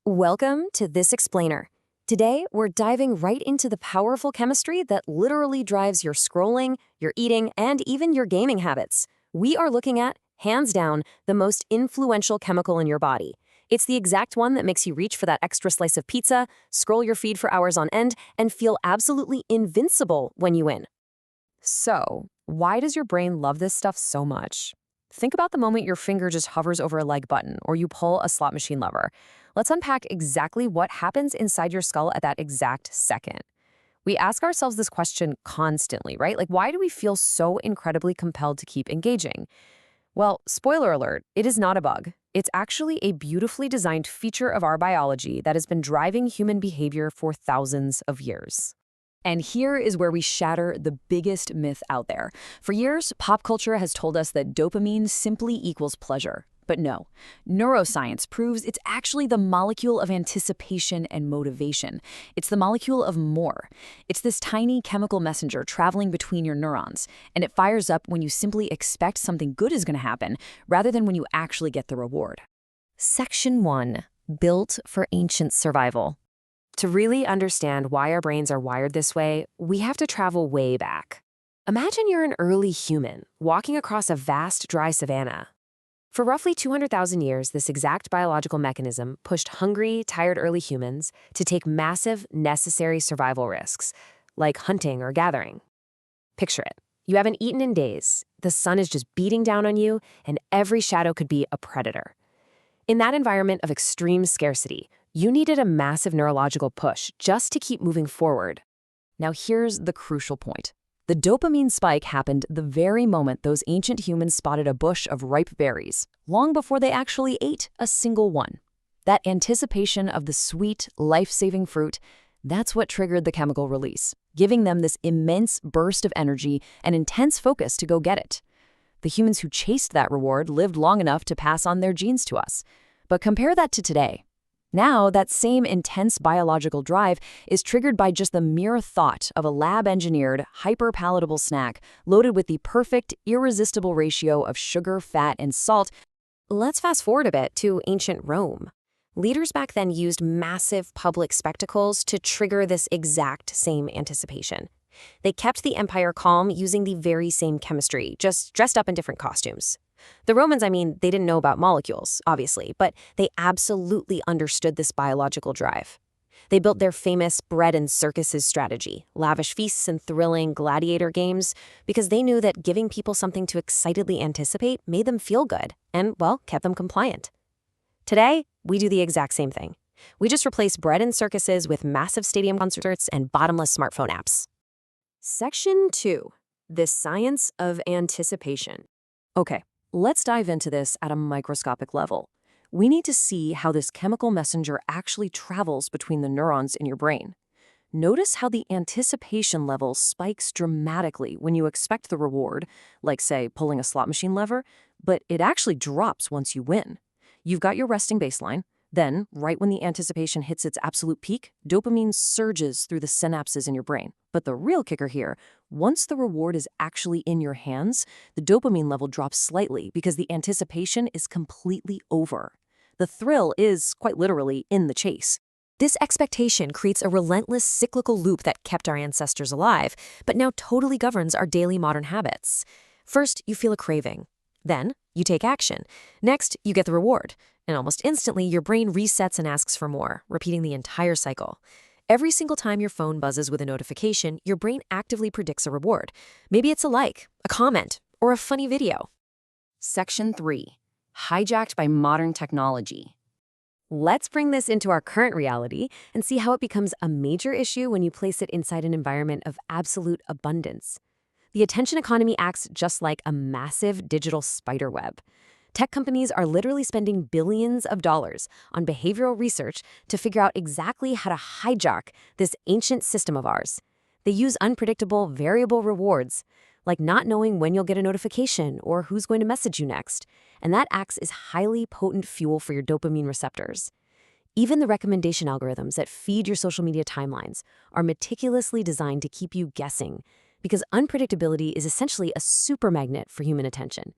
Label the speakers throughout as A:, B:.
A: Welcome to This Explainer. Today, we're diving right into the powerful chemistry that literally drives your scrolling, your eating, and even your gaming habits. We are looking at, hands down, the most influential chemical in your body. It's the exact one that makes you reach for that extra slice of pizza, scroll your feed for hours on end, and feel absolutely invincible when you win. So, why does your brain love this stuff so much? Think about the moment your finger just hovers over a like button or you pull a slot machine lever. Let's unpack exactly what happens inside your skull at that exact second. We ask ourselves this question constantly, right? Like, why do we feel so incredibly compelled to keep engaging? Well, spoiler alert, it is not a bug. It's actually a beautifully designed feature of our biology that has been driving human behavior for thousands of years. And here is where we shatter the biggest myth out there. For years, pop culture has told us that dopamine simply equals pleasure. But no, neuroscience proves it's actually the molecule of anticipation and motivation. It's the molecule of more. It's this tiny chemical messenger traveling between your neurons, and it fires up when you simply expect something good is going to happen, rather than when you actually get the reward. Section 1. Built for ancient survival. To really understand why our brains are wired this way, we have to travel way back. Imagine you're an early human walking across a vast, dry savanna. For roughly 200,000 years, this exact biological mechanism pushed hungry, tired early humans to take massive, necessary survival risks, like hunting or gathering. Picture it. You haven't eaten in days, the sun is just beating down on you, and every shadow could be a predator. In that environment of extreme scarcity, you needed a massive neurological push just to keep moving forward. Now here's the crucial point. The dopamine spike happened the very moment those ancient humans spotted a bush of ripe berries, long before they actually ate a single one. That anticipation of the sweet, life-saving fruit, that's what triggered the chemical release, giving them this immense burst of energy and intense focus to go get it. The humans who chased that reward lived long enough to pass on their genes to us. But compare that to today. Now, that same intense biological drive is triggered by just the mere thought of a lab-engineered, hyper-palatable snack loaded with the perfect, irresistible ratio of sugar, fat, and salt. Let's fast forward a bit to ancient Rome. Leaders back then used massive public spectacles to trigger this exact same anticipation. They kept the empire calm using the very same chemistry, just dressed up in different costumes. The Romans, they didn't know about molecules, obviously, but they absolutely understood this biological drive. They built their famous bread and circuses strategy, lavish feasts and thrilling gladiator games, because they knew that giving people something to excitedly anticipate made them feel good and, well, kept them compliant. Today, we do the exact same thing. We just replace bread and circuses with massive stadium concerts and bottomless smartphone apps. Section 2. The Science of Anticipation. Okay. Let's dive into this at a microscopic level. We need to see how this chemical messenger actually travels between the neurons in your brain. Notice how the anticipation level spikes dramatically when you expect the reward, like, say, pulling a slot machine lever, but it actually drops once you win. You've got your resting baseline. Then, right when the anticipation hits its absolute peak, dopamine surges through the synapses in your brain. But the real kicker here, once the reward is actually in your hands, the dopamine level drops slightly because the anticipation is completely over. The thrill is, quite literally, in the chase. This expectation creates a relentless cyclical loop that kept our ancestors alive, but now totally governs our daily modern habits. First, you feel a craving. Then, you take action. Next, you get the reward. And almost instantly, your brain resets and asks for more, repeating the entire cycle. Every single time your phone buzzes with a notification, your brain actively predicts a reward. Maybe it's a like, a comment, or a funny video. Section 3. Hijacked by modern technology. Let's bring this into our current reality and see how it becomes a major issue when you place it inside an environment of absolute abundance. The attention economy acts just like a massive digital spider web. Tech companies are literally spending billions of dollars on behavioral research to figure out exactly how to hijack this ancient system of ours. They use unpredictable, variable rewards, like not knowing when you'll get a notification or who's going to message you next, and that acts as highly potent fuel for your dopamine receptors. Even the recommendation algorithms that feed your social media timelines are meticulously designed to keep you guessing, because unpredictability is essentially a super magnet for human attention.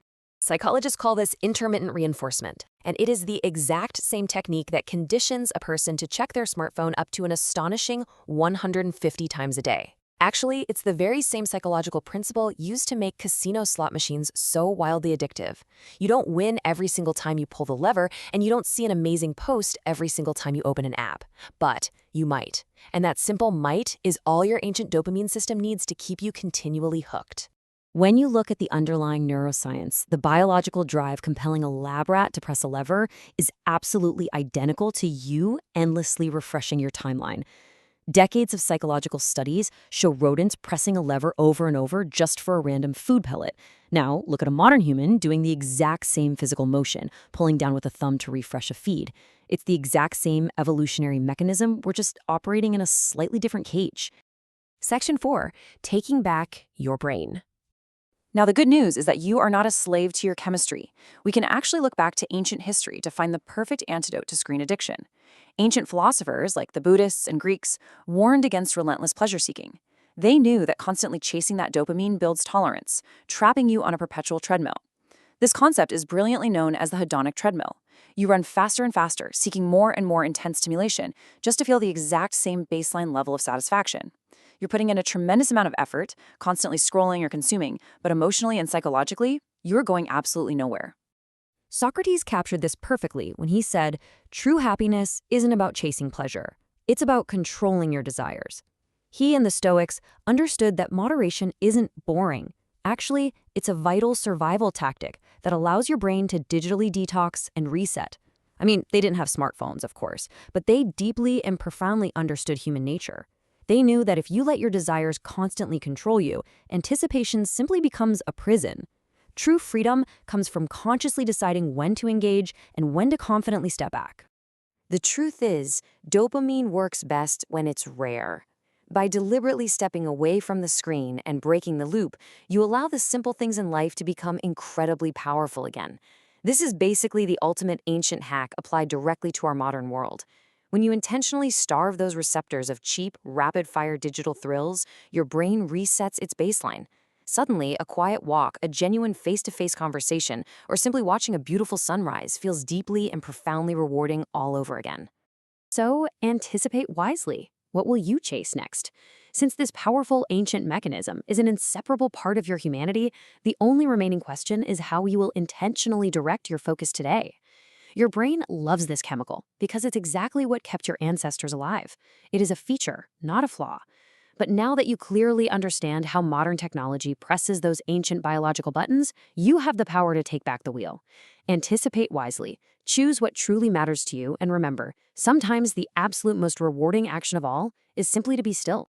A: Psychologists call this intermittent reinforcement, and it is the exact same technique that conditions a person to check their smartphone up to an astonishing 150 times a day. Actually, it's the very same psychological principle used to make casino slot machines so wildly addictive. You don't win every single time you pull the lever, and you don't see an amazing post every single time you open an app. But you might. And that simple might is all your ancient dopamine system needs to keep you continually hooked. When you look at the underlying neuroscience, the biological drive compelling a lab rat to press a lever is absolutely identical to you endlessly refreshing your timeline. Decades of psychological studies show rodents pressing a lever over and over just for a random food pellet. Now, look at a modern human doing the exact same physical motion, pulling down with a thumb to refresh a feed. It's the exact same evolutionary mechanism, we're just operating in a slightly different cage. Section 4. Taking back your brain.
B: Now, the good news is that you are not a slave to your chemistry. We can actually look back to ancient history to find the perfect antidote to screen addiction. Ancient philosophers, like the Buddhists and Greeks, warned against relentless pleasure-seeking. They knew that constantly chasing that dopamine builds tolerance, trapping you on a perpetual treadmill. This concept is brilliantly known as the hedonic treadmill. You run faster and faster, seeking more and more intense stimulation, just to feel the exact same baseline level of satisfaction. You're putting in a tremendous amount of effort, constantly scrolling or consuming, but emotionally and psychologically, you're going absolutely nowhere.
A: Socrates captured this perfectly when he said, "True happiness isn't about chasing pleasure. It's about controlling your desires." He and the Stoics understood that moderation isn't boring. Actually, it's a vital survival tactic that allows your brain to digitally detox and reset. I mean, they didn't have smartphones, of course, but they deeply and profoundly understood human nature. They knew that if you let your desires constantly control you, anticipation simply becomes a prison. True freedom comes from consciously deciding when to engage and when to confidently step back. The truth is, dopamine works best when it's rare. By deliberately stepping away from the screen and breaking the loop, you allow the simple things in life to become incredibly powerful again. This is basically the ultimate ancient hack applied directly to our modern world. When you intentionally starve those receptors of cheap, rapid-fire digital thrills, your brain resets its baseline. Suddenly, a quiet walk, a genuine face-to-face conversation, or simply watching a beautiful sunrise feels deeply and profoundly rewarding all over again. So, anticipate wisely. What will you chase next? Since this powerful ancient mechanism is an inseparable part of your humanity, the only remaining question is how you will intentionally direct your focus today. Your brain loves this chemical because it's exactly what kept your ancestors alive. It is a feature, not a flaw. But now that you clearly understand how modern technology presses those ancient biological buttons, you have the power to take back the wheel. Anticipate wisely, choose what truly matters to you, and remember, sometimes the absolute most rewarding action of all is simply to be still.